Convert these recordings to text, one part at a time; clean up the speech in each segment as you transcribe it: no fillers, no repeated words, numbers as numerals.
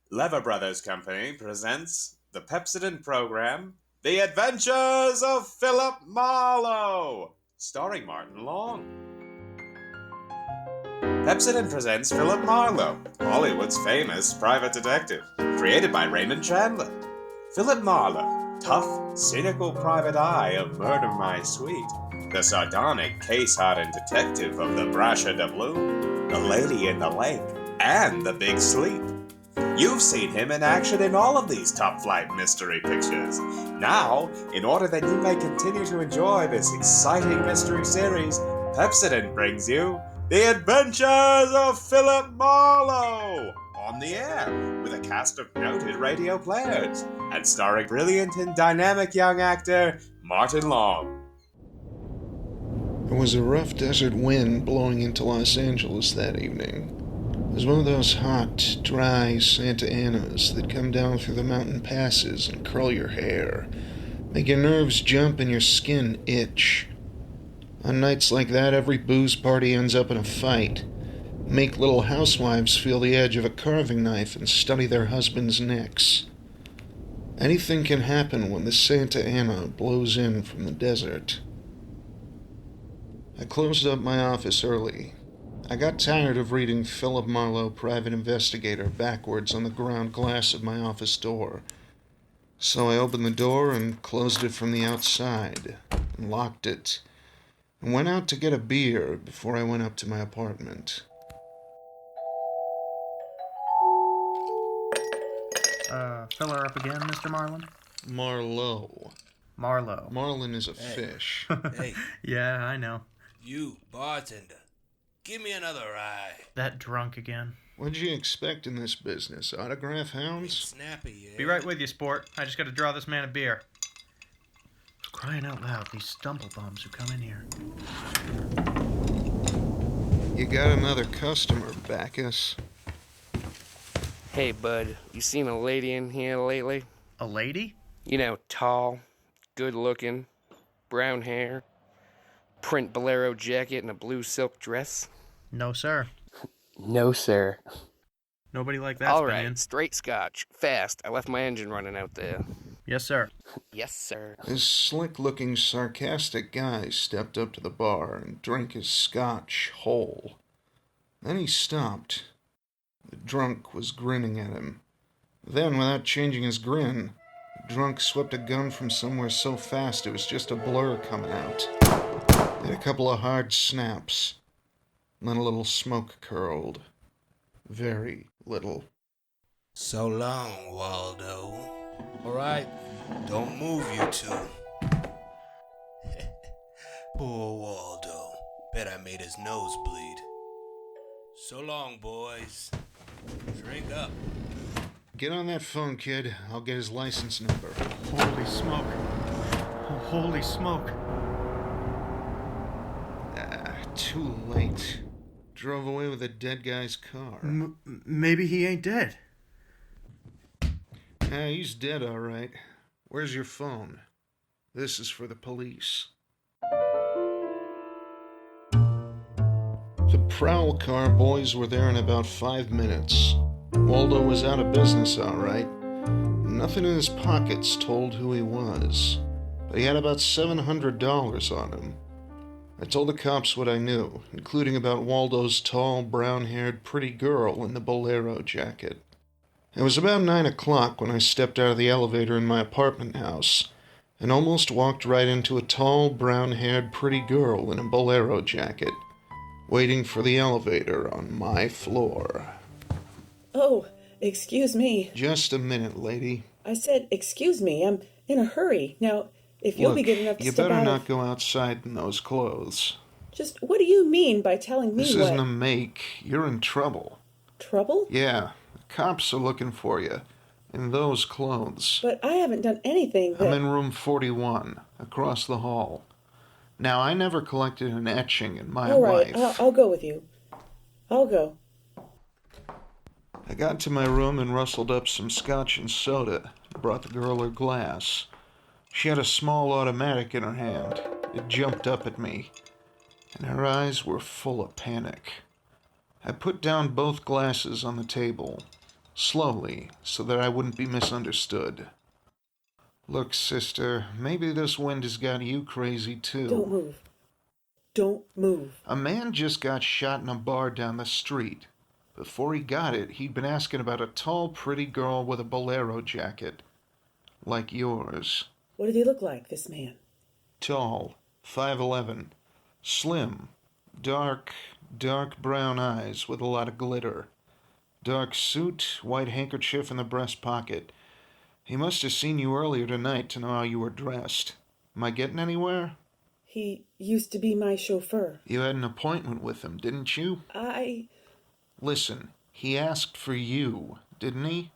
Lever Brothers Company presents the Pepsodent program, The Adventures of Philip Marlowe, starring Martin Long. Pepsodent presents Philip Marlowe, Hollywood's famous private detective, created by Raymond Chandler. Philip Marlowe, tough, cynical private eye of Murder My Sweet, the sardonic, case-hardened detective of the Brasher Doubloon, the Lady in the Lake, and the Big Sleep. You've seen him in action in all of these top-flight mystery pictures. Now, in order that you may continue to enjoy this exciting mystery series, Pepsodent brings you The Adventures of Philip Marlowe on the air with a cast of noted radio players and starring brilliant and dynamic young actor Martin Long. There was a rough desert wind blowing into Los Angeles that evening. It was one of those hot, dry Santa Anas that come down through the mountain passes and curl your hair, make your nerves jump and your skin itch. On nights like that, every booze party ends up in a fight. Make little housewives feel the edge of a carving knife and study their husbands' necks. Anything can happen when the Santa Ana blows in from the desert. I closed up my office early. I got tired of reading Philip Marlowe, Private Investigator, backwards on the ground glass of my office door. So I opened the door and closed it from the outside, and locked it, and went out to get a beer before I went up to my apartment. Fill her up again, Mr. Marlin? Marlowe. Marlowe. Marlin is a fish. Hey, Yeah, I know. you, bartender. Give me another rye. That drunk again. What'd you expect in this business? Autograph It's hounds? snappy, yeah? Be right with you, sport. I just gotta draw this man a beer. For crying out loud, these stumble bums who come in here. You got another customer, Bacchus. Hey, bud, you seen a lady in here lately? A lady? You know, tall, good-looking, brown hair, print bolero jacket, and a blue silk dress? No, sir. No, sir. Nobody like that's All been right, in. straight scotch, fast. I left my engine running out there. Yes, sir. Yes, sir. This slick-looking, sarcastic guy stepped up to the bar and drank his scotch whole. Then he stopped. The drunk was grinning at him. Then, without changing his grin, the drunk swept a gun from somewhere so fast it was just a blur coming out. Did a couple of hard snaps. Then a little smoke curled. Very little. So long, Waldo. All right, don't move, you two. Poor Waldo. Bet I made his nose bleed. So long, boys. Drink up. Get on that phone, kid. I'll get his license number. Holy smoke. Oh, holy smoke. Too late. Drove away with a dead guy's car. Maybe he ain't dead. He's dead, all right. Where's your phone? This is for the police. The prowl car boys were there in about 5 minutes. Waldo was out of business, all right. Nothing in his pockets told who he was, but he had about $700 on him. I told the cops what I knew, including about Waldo's tall, brown-haired, pretty girl in the bolero jacket. It was about 9 o'clock when I stepped out of the elevator in my apartment house and almost walked right into a tall, brown-haired, pretty girl in a bolero jacket, waiting for the elevator on my floor. Oh, excuse me. Just a minute, lady. I said, excuse me. I'm in a hurry. Now, if you'll Look, be good enough to you step better out not of... go outside in those clothes. Just what do you mean by telling me This what? isn't a make. You're in trouble. Trouble? Yeah, the cops are looking for you. In those clothes. But I haven't done anything that... I'm in room 41, across the hall. Now, I never collected an etching in my All right, life. I'll go with you. I'll go. I got to my room and rustled up some scotch and soda, brought the girl her glass. She had a small automatic in her hand. It jumped up at me, and her eyes were full of panic. I put down both glasses on the table, slowly, so that I wouldn't be misunderstood. Look, sister, maybe this wind has got you crazy too. Don't move. Don't move. A man just got shot in a bar down the street. Before he got it, he'd been asking about a tall, pretty girl with a bolero jacket. Like yours. What did he look like, this man? Tall, 5'11", slim, dark brown eyes with a lot of glitter. Dark suit, white handkerchief in the breast pocket. He must have seen you earlier tonight to know how you were dressed. Am I getting anywhere? He used to be my chauffeur. You had an appointment with him, didn't you? Listen, he asked for you, didn't he?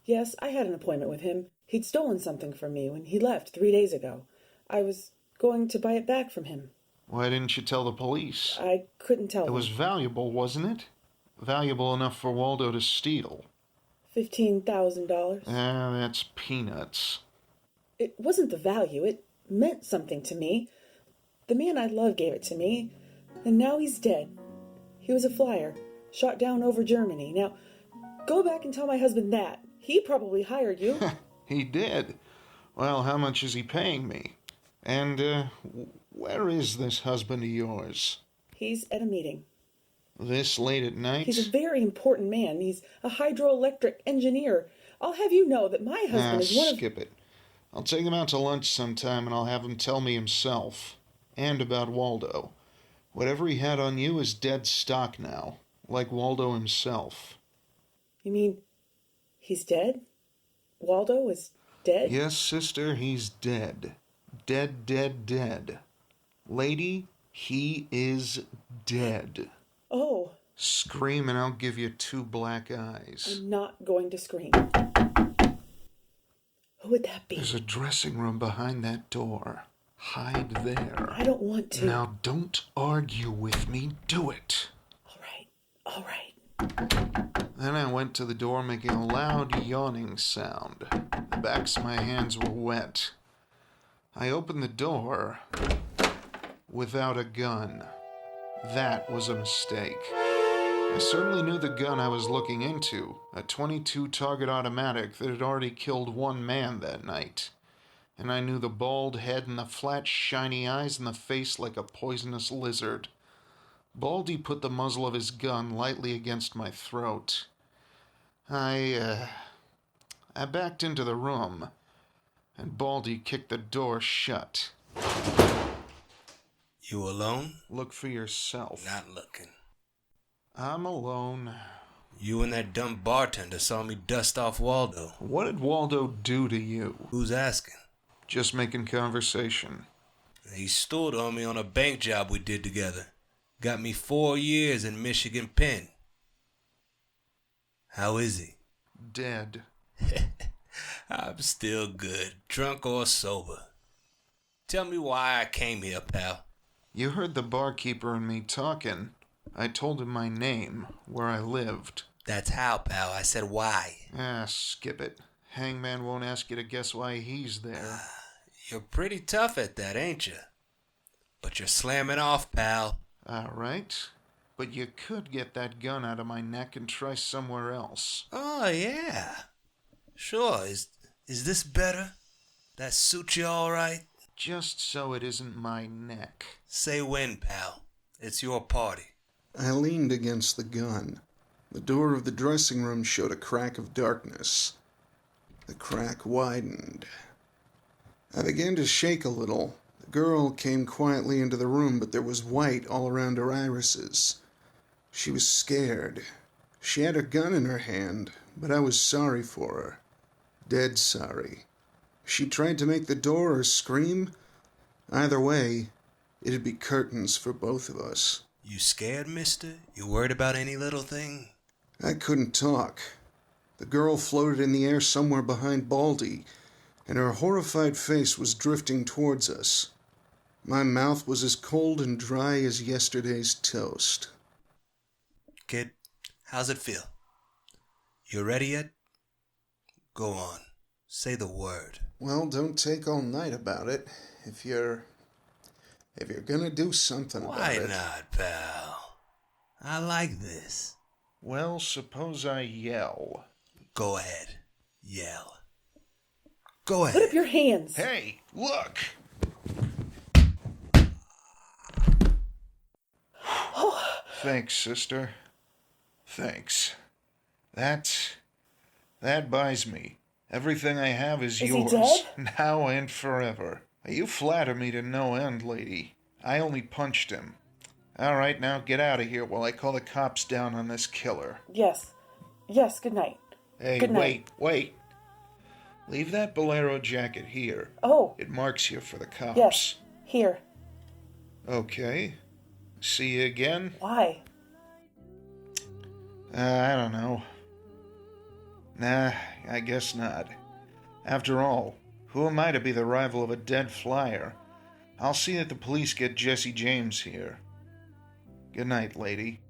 Yes, I had an appointment with him. He'd stolen something from me when he left 3 days ago. I was going to buy it back from him. Why didn't you tell the police? I couldn't tell them. It was valuable, wasn't it? Valuable enough for Waldo to steal. $15,000. That's peanuts. It wasn't the value. It meant something to me. The man I love gave it to me, and now he's dead. He was a flyer, shot down over Germany. Now, go back and tell my husband that. He probably hired you. He did. Well, how much is he paying me? And, where is this husband of yours? He's at a meeting. This late at night? He's a very important man. He's a hydroelectric engineer. I'll have you know that my husband is one of... Skip it. I'll take him out to lunch sometime and I'll have him tell me himself. And about Waldo. Whatever he had on you is dead stock now. Like Waldo himself. You mean he's dead? Waldo is dead? Yes, sister, he's dead. Dead. Lady, he is dead. Oh. Scream and I'll give you 2 black eyes. I'm not going to scream. Who would that be? There's a dressing room behind that door. Hide there. I don't want to. Now don't argue with me. Do it. All right. Then I went to the door making a loud yawning sound. The backs of my hands were wet. I opened the door without a gun. That was a mistake. I certainly knew the gun I was looking into, a .22 target automatic that had already killed 1 man that night. And I knew the bald head and the flat, shiny eyes and the face like a poisonous lizard. Baldy put the muzzle of his gun lightly against my throat. I backed into the room, and Baldy kicked the door shut. You alone? Look for yourself. Not looking. I'm alone. You and that dumb bartender saw me dust off Waldo. What did Waldo do to you? Who's asking? Just making conversation. He stood on me on a bank job we did together. Got me 4 years in Michigan Pen. How is he? Dead. I'm still good, drunk or sober. Tell me why I came here, pal. You heard the barkeeper and me talking. I told him my name, where I lived. That's how, pal. I said why. Skip it. Hangman won't ask you to guess why he's there. You're pretty tough at that, ain't you? But you're slamming off, pal. All right. But you could get that gun out of my neck and try somewhere else. Oh, yeah. Sure. Is this better? That suit you all right? Just so it isn't my neck. Say when, pal. It's your party. I leaned against the gun. The door of the dressing room showed a crack of darkness. The crack widened. I began to shake a little. The girl came quietly into the room, but there was white all around her irises. She was scared. She had her gun in her hand, but I was sorry for her. Dead sorry. She tried to make the door or scream. Either way, it'd be curtains for both of us. You scared, mister? You worried about any little thing? I couldn't talk. The girl floated in the air somewhere behind Baldy, and her horrified face was drifting towards us. My mouth was as cold and dry as yesterday's toast. Kid, how's it feel? You ready yet? Go on. Say the word. Well, don't take all night about it. If you're gonna do something about it. Why not, pal? I like this. Well, suppose I yell. Go ahead. Yell. Go Put ahead. up your hands. Hey, look! Thanks, sister. Thanks. That buys me. Everything I have is Is he yours. dead? Now and forever. You flatter me to no end, lady. I only punched him. All right, now get out of here while I call the cops down on this killer. Yes. Yes, good night. Hey, Good night. wait. Leave that bolero jacket here. Oh, It marks you for the cops. yes. Here. Okay. See you again? Why? I don't know. Nah, I guess not. After all, who am I to be the rival of a dead flyer? I'll see that the police get Jesse James here. Good night, lady.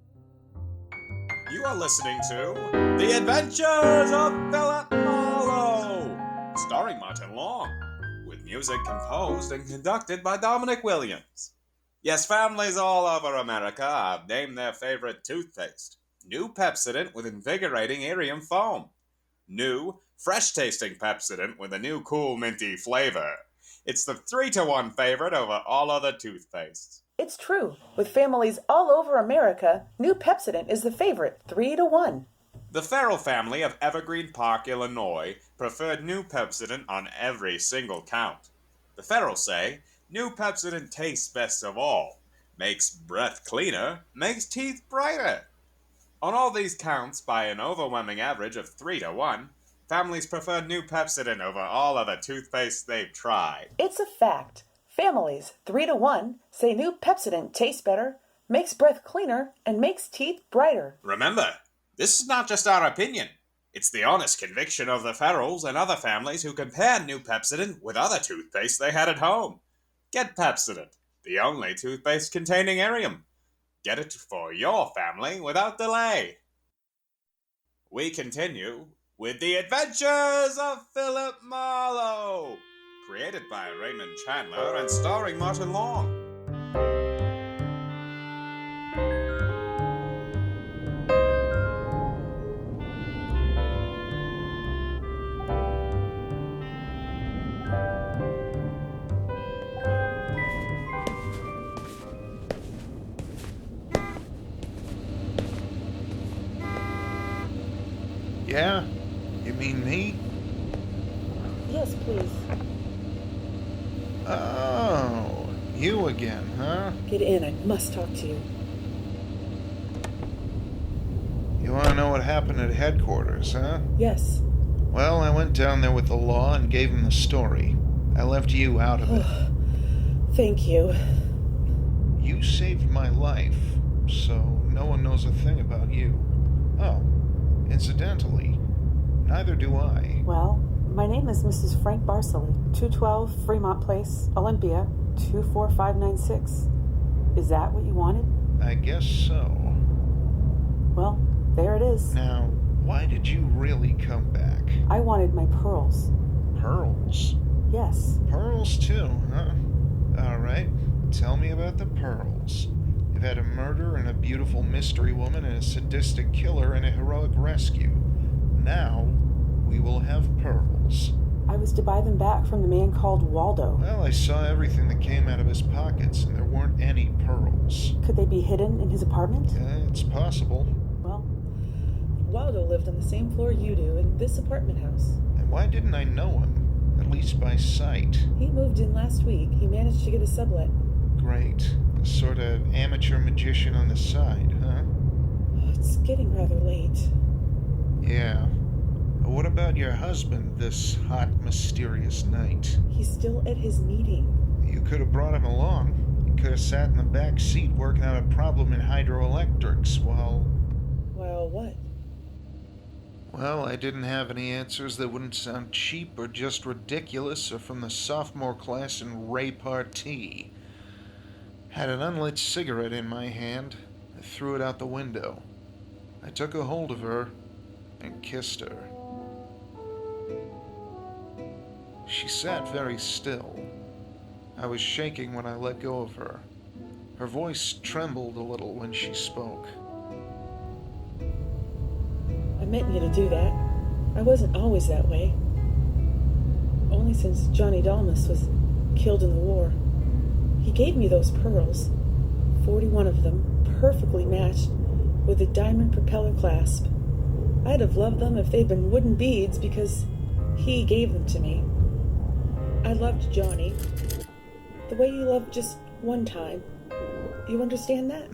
You are listening to The Adventures of Philip Marlowe, starring Martin Long, with music composed and conducted by Dominic Williams. Yes, families all over America have named their favorite toothpaste. New Pepsodent with invigorating Irium foam. New, fresh-tasting Pepsodent with a new cool minty flavor. It's the 3-to-1 favorite over all other toothpastes. It's true. With families all over America, new Pepsodent is the favorite, 3-to-1. The Farrell family of Evergreen Park, Illinois, preferred new Pepsodent on every single count. The Farrells say, new Pepsodent tastes best of all, makes breath cleaner, makes teeth brighter. On all these counts, by an overwhelming average of 3-to-1, families preferred new Pepsodent over all other toothpaste they've tried. It's a fact. Families, 3-to-1, say new Pepsodent tastes better, makes breath cleaner, and makes teeth brighter. Remember, this is not just our opinion. It's the honest conviction of the Farrells and other families who compared new Pepsodent with other toothpaste they had at home. Get Pepsodent, the only toothpaste containing Irium. Get it for your family without delay. We continue with The Adventures of Philip Marlowe, created by Raymond Chandler and starring Martin Long. Yeah? You mean me? Yes, please. Oh, you again, huh? Get in. I must talk to you. You want to know what happened at headquarters, huh? Yes. Well, I went down there with the law and gave him the story. I left you out of it. Thank you. You saved my life, so no one knows a thing about you. Oh, incidentally, neither do I. Well, my name is Mrs. Frank Barsley, 212 Fremont Place, Olympia, 24596. Is that what you wanted? I guess so. Well, there it is. Now, why did you really come back? I wanted my pearls. Pearls? Yes. Pearls too, huh? Alright, tell me about the pearls. You've had a murder and a beautiful mystery woman and a sadistic killer and a heroic rescue. Now, we will have pearls. I was to buy them back from the man called Waldo. Well, I saw everything that came out of his pockets, and there weren't any pearls. Could they be hidden in his apartment? It's possible. Well, Waldo lived on the same floor you do in this apartment house. And why didn't I know him? At least by sight. He moved in last week. He managed to get a sublet. Great. A sort of amateur magician on the side, huh? Oh, it's getting rather late. Yeah. What about your husband this hot, mysterious night? He's still at his meeting. You could have brought him along. He could have sat in the back seat working out a problem in hydroelectrics while... While what? Well, I didn't have any answers that wouldn't sound cheap or just ridiculous or from the sophomore class in repartee. Had an unlit cigarette in my hand. I threw it out the window. I took a hold of her and kissed her. She sat very still. I was shaking when I let go of her. Her voice trembled a little when she spoke. I meant you to do that. I wasn't always that way. Only since Johnny Dalmas was killed in the war. He gave me those pearls, 41 of them, perfectly matched, with a diamond propeller clasp. I'd have loved them if they'd been wooden beads because he gave them to me. I loved Johnny, the way you loved just one time. You understand that?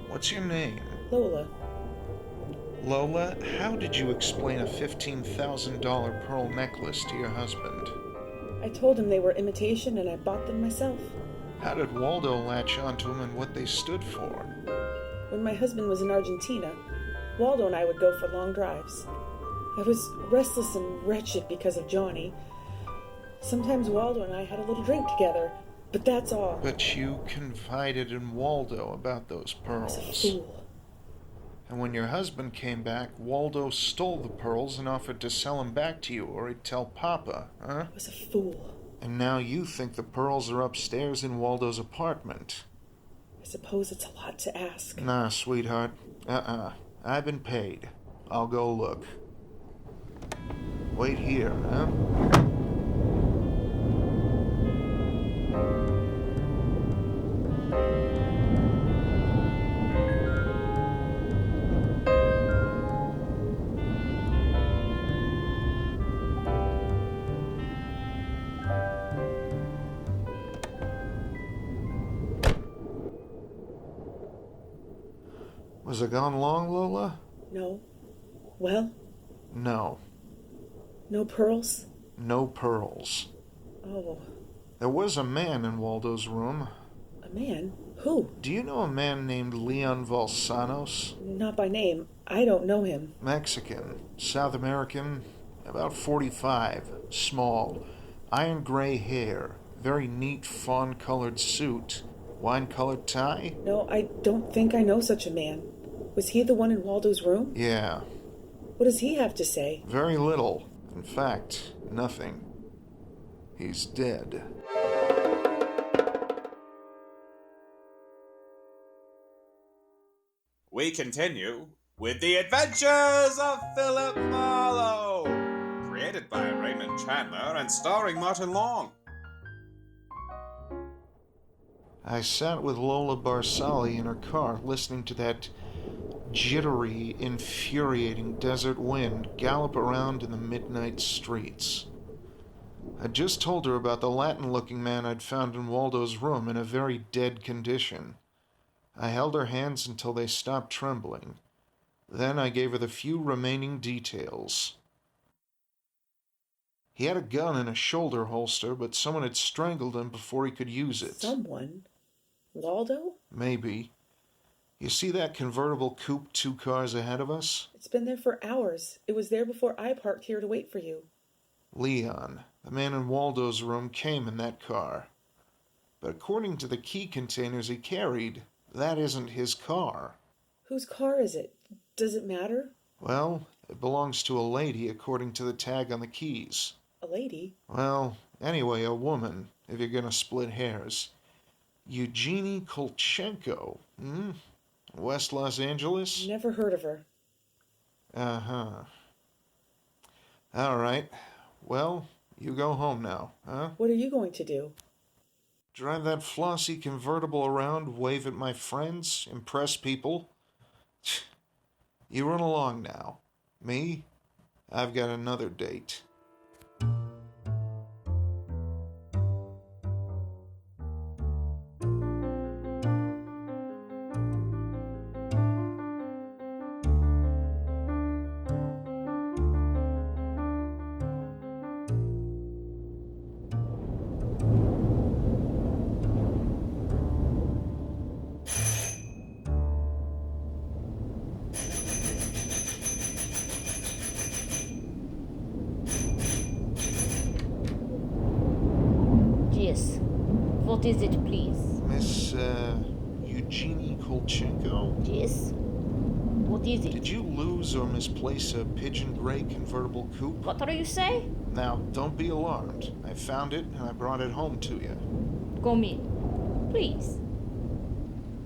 What's your name? Lola. Lola, how did you explain a $15,000 pearl necklace to your husband? I told him they were imitation and I bought them myself. How did Waldo latch onto them and what they stood for? When my husband was in Argentina, Waldo and I would go for long drives. I was restless and wretched because of Johnny. Sometimes Waldo and I had a little drink together, but that's all. But you confided in Waldo about those pearls. I was a fool. And when your husband came back, Waldo stole the pearls and offered to sell them back to you, or he'd tell Papa, huh? I was a fool. And now you think the pearls are upstairs in Waldo's apartment. I suppose it's a lot to ask. Nah, sweetheart. I've been paid. I'll go look. Wait here, huh? Was it gone long, Lola? No. Well? No. No pearls? No pearls. Oh. There was a man in Waldo's room. A man? Who? Do you know a man named Leon Valsanos? Not by name. I don't know him. Mexican. South American. About 45. Small. Iron gray hair. Very neat fawn-colored suit. Wine-colored tie? No, I don't think I know such a man. Was he the one in Waldo's room? Yeah. What does he have to say? Very little. In fact, nothing. He's dead. We continue with The Adventures of Philip Marlowe, created by Raymond Chandler and starring Martin Long. I sat with Lola Barsali in her car, listening to that jittery, infuriating desert wind gallop around in the midnight streets. I'd just told her about the Latin-looking man I'd found in Waldo's room in a very dead condition. I held her hands until they stopped trembling. Then I gave her the few remaining details. He had a gun in a shoulder holster, but someone had strangled him before he could use it. Someone? Waldo? Maybe. You see that convertible coupe 2 cars ahead of us? It's been there for hours. It was there before I parked here to wait for you. Leon, the man in Waldo's room, came in that car. But according to the key containers he carried, that isn't his car. Whose car is it? Does it matter? Well, it belongs to a lady according to the tag on the keys. A lady? Well, anyway, a woman, if you're gonna split hairs. Eugenie Kolchenko, West Los Angeles? Never heard of her. Uh-huh. All right. Well, you go home now, huh? What are you going to do? Drive that flossy convertible around, wave at my friends, impress people. You run along now. Me? I've got another date. Yes. What is it, please? Miss, Eugenie Kolchenko? Yes. What is it? Did you lose or misplace a pigeon gray convertible coupe? What are you say? Now, don't be alarmed. I found it and I brought it home to you. Come in, please.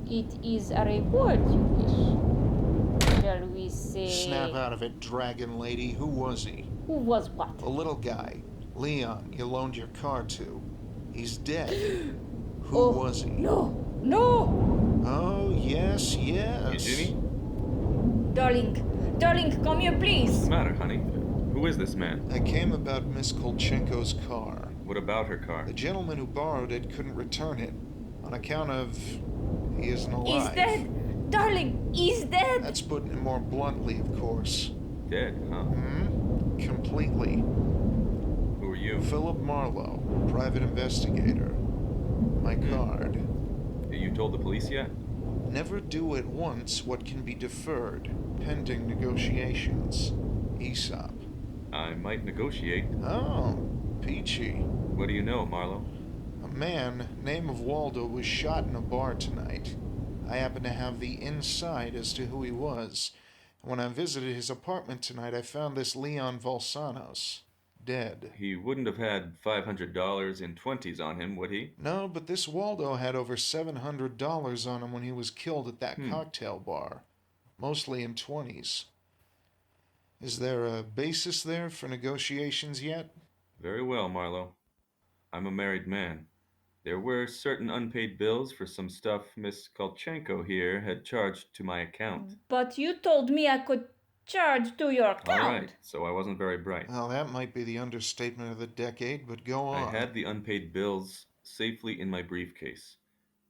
It is a report you wish. shall we say? Snap out of it, dragon lady. Who was he? Who was what? The little guy. Leon, you loaned your car to. He's dead. Who Oh, was he? No! No! Oh, yes, yes. Eugenie? Darling, come here, please. What's the matter, honey? Who is this man? I came about Miss Kolchenko's car. What about her car? The gentleman who borrowed it couldn't return it on account of he isn't He's alive. dead! Darling, he's dead! That's putting it more bluntly, of course. Dead, huh? Completely. Who are you? Philip Marlowe, private investigator. My card. You told the police yet? Never do at once what can be deferred, pending negotiations. Aesop. I might negotiate. Oh, peachy. What do you know, Marlowe? A man, name of Waldo, was shot in a bar tonight. I happen to have the inside as to who he was. When I visited his apartment tonight, I found this Leon Valsanos, dead. He wouldn't have had $500 in 20s on him, would he? No, but this Waldo had over $700 on him when he was killed at that cocktail bar. Mostly in 20s. Is there a basis there for negotiations yet? Very well, Marlowe. I'm a married man. There were certain unpaid bills for some stuff Miss Kolchenko here had charged to my account. But you told me I could charge to your account. All right, so I wasn't very bright. Well, that might be the understatement of the decade, but go on. I had the unpaid bills safely in my briefcase.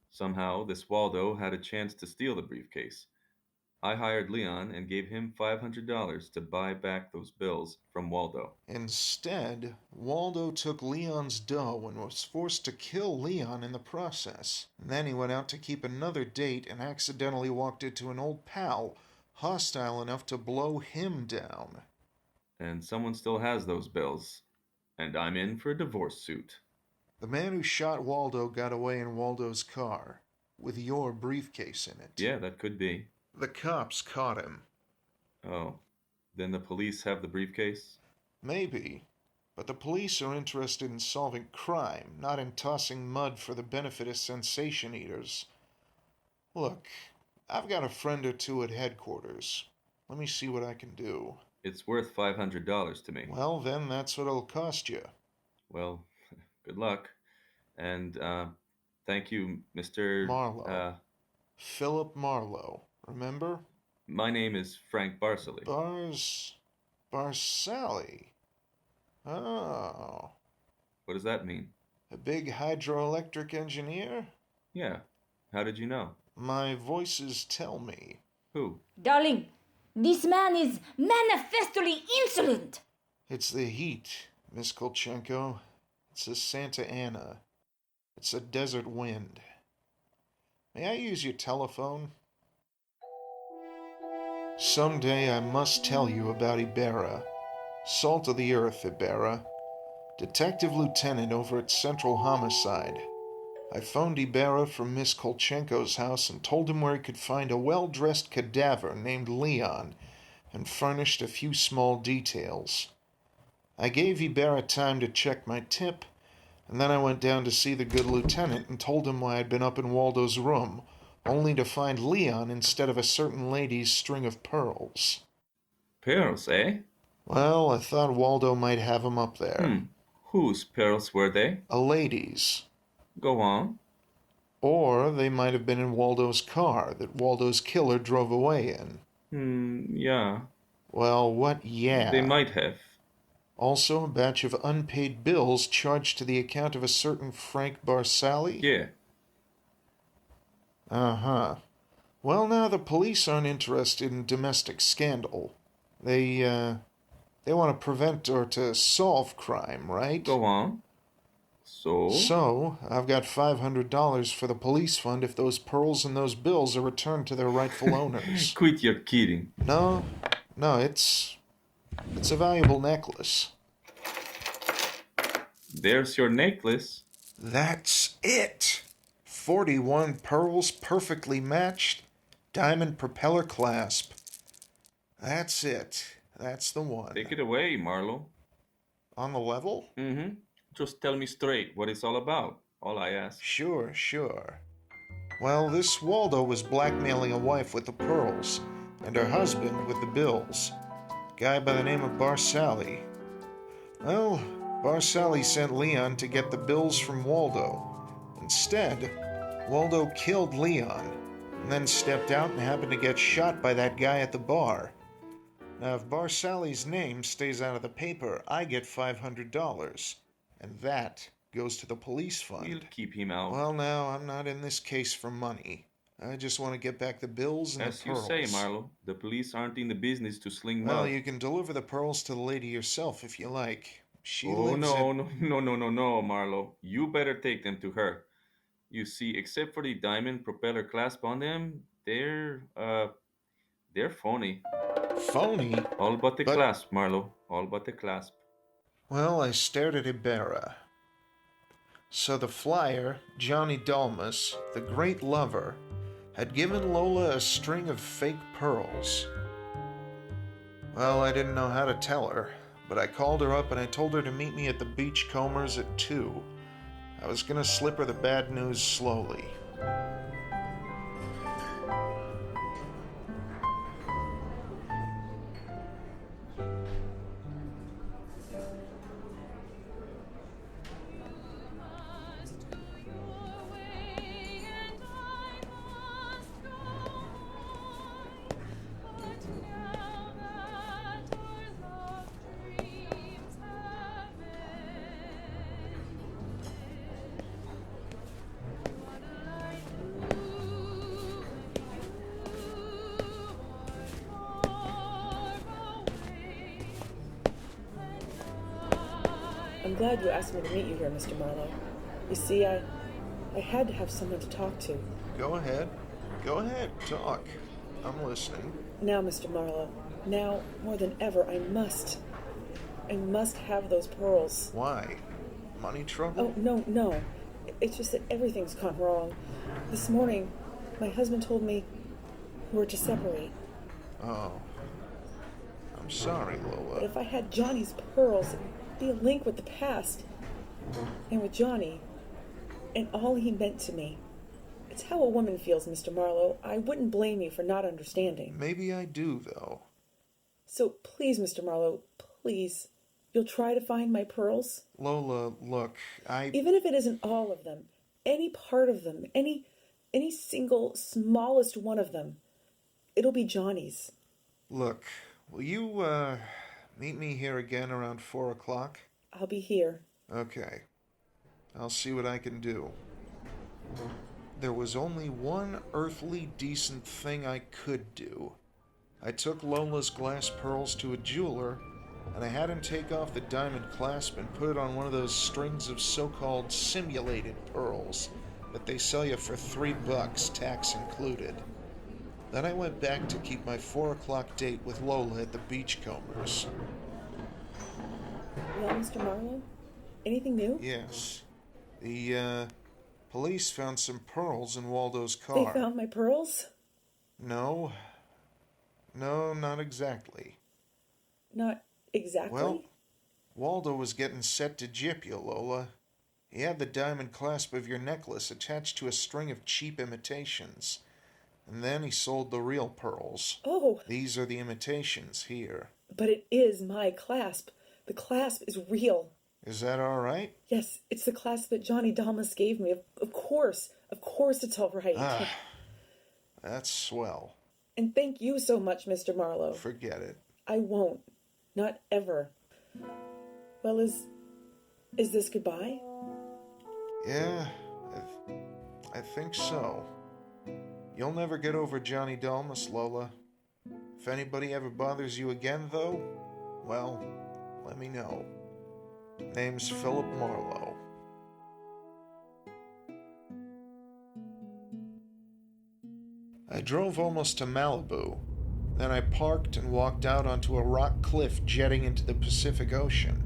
Somehow, this Waldo had a chance to steal the briefcase. I hired Leon and gave him $500 to buy back those bills from Waldo. Instead, Waldo took Leon's dough and was forced to kill Leon in the process. And then he went out to keep another date and accidentally walked into an old pal, hostile enough to blow him down. And someone still has those bills. And I'm in for a divorce suit. The man who shot Waldo got away in Waldo's car, with your briefcase in it. Yeah, that could be. The cops caught him. Oh, then the police have the briefcase? Maybe. But the police are interested in solving crime, not in tossing mud for the benefit of sensation eaters. Look, I've got a friend or two at headquarters. Let me see what I can do. It's worth $500 to me. Well, then that's what it'll cost you. Well, good luck. And, thank you, Mr. Marlowe. Philip Marlowe. Remember? My name is Frank Barsely. Barsally. Oh. What does that mean? A big hydroelectric engineer? Yeah. How did you know? My voices tell me. Who? Darling, this man is manifestly insolent. It's the heat, Miss Kolchenko. It's a Santa Ana. It's a desert wind. May I use your telephone? Someday I must tell you about Ibarra. Salt of the earth, Ibarra. Detective Lieutenant over at Central Homicide. I phoned Ibarra from Miss Kolchenko's house and told him where he could find a well-dressed cadaver named Leon, and furnished a few small details. I gave Ibarra time to check my tip, and then I went down to see the good lieutenant and told him why I'd been up in Waldo's room, only to find Leon instead of a certain lady's string of pearls. Pearls, eh? Well, I thought Waldo might have 'em up there. Whose pearls were they? A lady's. Go on. Or they might have been in Waldo's car that Waldo's killer drove away in. Yeah. Well, what yeah? They might have. Also a batch of unpaid bills charged to the account of a certain Frank Barsally? Yeah. Uh-huh. Well, now the police aren't interested in domestic scandal. They want to prevent or to solve crime, right? Go on. So, I've got $500 for the police fund if those pearls and those bills are returned to their rightful owners. Quit your kidding. No, it's a valuable necklace. There's your necklace. That's it. 41 pearls perfectly matched, diamond propeller clasp. That's it. That's the one. Take it away, Marlowe. On the level? Mm-hmm. Just tell me straight what it's all about. All I ask. Sure. Well, this Waldo was blackmailing a wife with the pearls, and her husband with the bills, a guy by the name of Barsali. Well, Barsali sent Leon to get the bills from Waldo. Instead, Waldo killed Leon, and then stepped out and happened to get shot by that guy at the bar. Now, if Barsali's name stays out of the paper, I get $500, and that goes to the police fund. We'll keep him out. Well, now, I'm not in this case for money. I just want to get back the bills and As the you pearls. say, Marlowe, the police aren't in the business to sling mud. Well, you can deliver the pearls to the lady yourself if you like. She Oh, lives no, at... no, Marlowe. You better take them to her. You see, except for the diamond propeller clasp on them, they're phony. Phony? All but the But- clasp, Marlowe. All but the clasp. Well, I stared at Ibarra. So the flyer, Johnny Dalmas, the great lover, had given Lola a string of fake pearls. Well, I didn't know how to tell her, but I called her up and I told her to meet me at the Beachcombers at 2. I was gonna slip her the bad news slowly. I'm glad you asked me to meet you here, Mr. Marlowe. You see, I had to have someone to talk to. Go ahead. Go ahead. Talk. I'm listening. Now, Mr. Marlowe, now, more than ever, I must have those pearls. Why? Money trouble? Oh, no. It's just that everything's gone wrong. This morning, my husband told me we're to separate. Oh. I'm sorry, Lola. But if I had Johnny's pearls, it'd be a link with the past. And with Johnny, and all he meant to me. It's how a woman feels, Mr. Marlowe. I wouldn't blame you for not understanding. Maybe I do, though. So please, Mr. Marlowe, please, you'll try to find my pearls? Lola, look, Even if it isn't all of them, any part of them, any single smallest one of them, it'll be Johnny's. Look, will you, meet me here again around 4 o'clock? I'll be here. Okay. I'll see what I can do. There was only one earthly decent thing I could do. I took Lola's glass pearls to a jeweler, and I had him take off the diamond clasp and put it on one of those strings of so-called simulated pearls that they sell you for $3, tax included. Then I went back to keep my 4 o'clock date with Lola at the Beachcombers. Well, Mr. Marlowe, anything new? Yes. The, police found some pearls in Waldo's car. They found my pearls? No, not exactly. Not exactly? Well, Waldo was getting set to gyp you, Lola. He had the diamond clasp of your necklace attached to a string of cheap imitations. And then he sold the real pearls. Oh. These are the imitations here. But it is my clasp. The clasp is real. Is that all right? Yes, it's the clasp that Johnny Dalmas gave me. Of course it's all right. Ah, that's swell. And thank you so much, Mr. Marlowe. Forget it. I won't. Not ever. Well, is this goodbye? Yeah, I think so. You'll never get over Johnny Dalmas, Lola. If anybody ever bothers you again, though, well, let me know. Name's Philip Marlowe. I drove almost to Malibu. Then I parked and walked out onto a rock cliff jetting into the Pacific Ocean.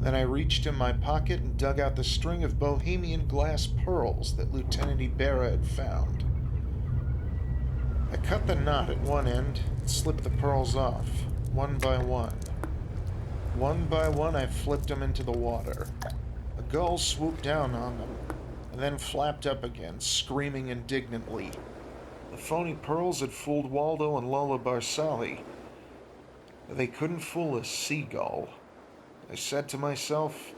Then I reached in my pocket and dug out the string of bohemian glass pearls that Lieutenant Ibarra had found. I cut the knot at one end and slipped the pearls off, one by one. One by one, I flipped them into the water. A gull swooped down on them, and then flapped up again, screaming indignantly. The phony pearls had fooled Waldo and Lola Barsali. They couldn't fool a seagull. I said to myself,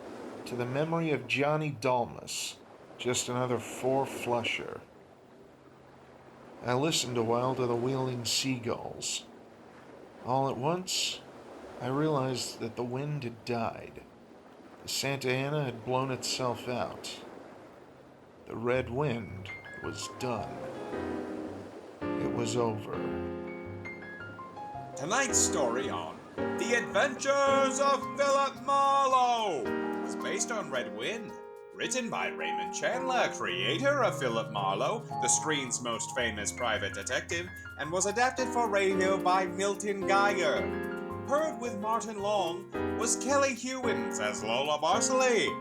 to the memory of Johnny Dalmas, just another four-flusher. I listened a while to the wheeling seagulls. All at once, I realized that the wind had died. The Santa Ana had blown itself out. The red wind was done. It was over. Tonight's story on The Adventures of Philip Marlowe was based on Red Wind, written by Raymond Chandler, creator of Philip Marlowe, the screen's most famous private detective, and was adapted for radio by Milton Geiger. Heard with Martin Long was Kelly Hewins as Lola Barsali.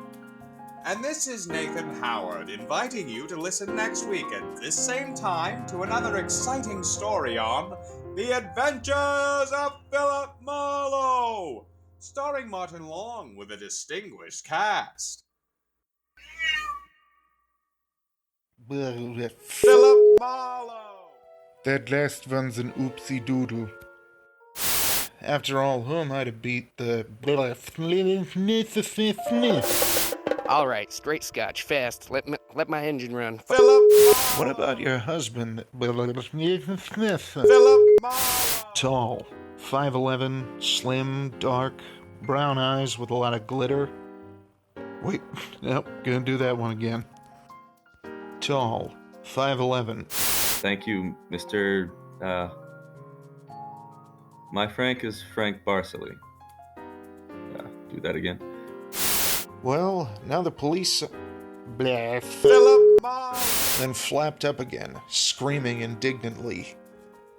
And this is Nathan Howard inviting you to listen next week at this same time to another exciting story on The Adventures of Philip Marlowe, starring Martin Long with a distinguished cast. Philip Marlowe! That last one's an oopsie doodle. After all, who am I to beat the... All right, straight scotch, fast. Let my engine run. Philip Marlowe! What about your husband? Philip Marlowe! Tall, 5'11", slim, dark, brown eyes with a lot of glitter. Wait, nope, gonna do that one again. Tall, 5'11". Thank you, Mr. My Frank is Frank Barsali. Do that again. Well, now the police... Blah. Philip Marlowe! Then flapped up again, screaming indignantly.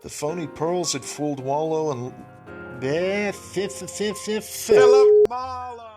The phony pearls had fooled Wallow and... Philip Marlowe!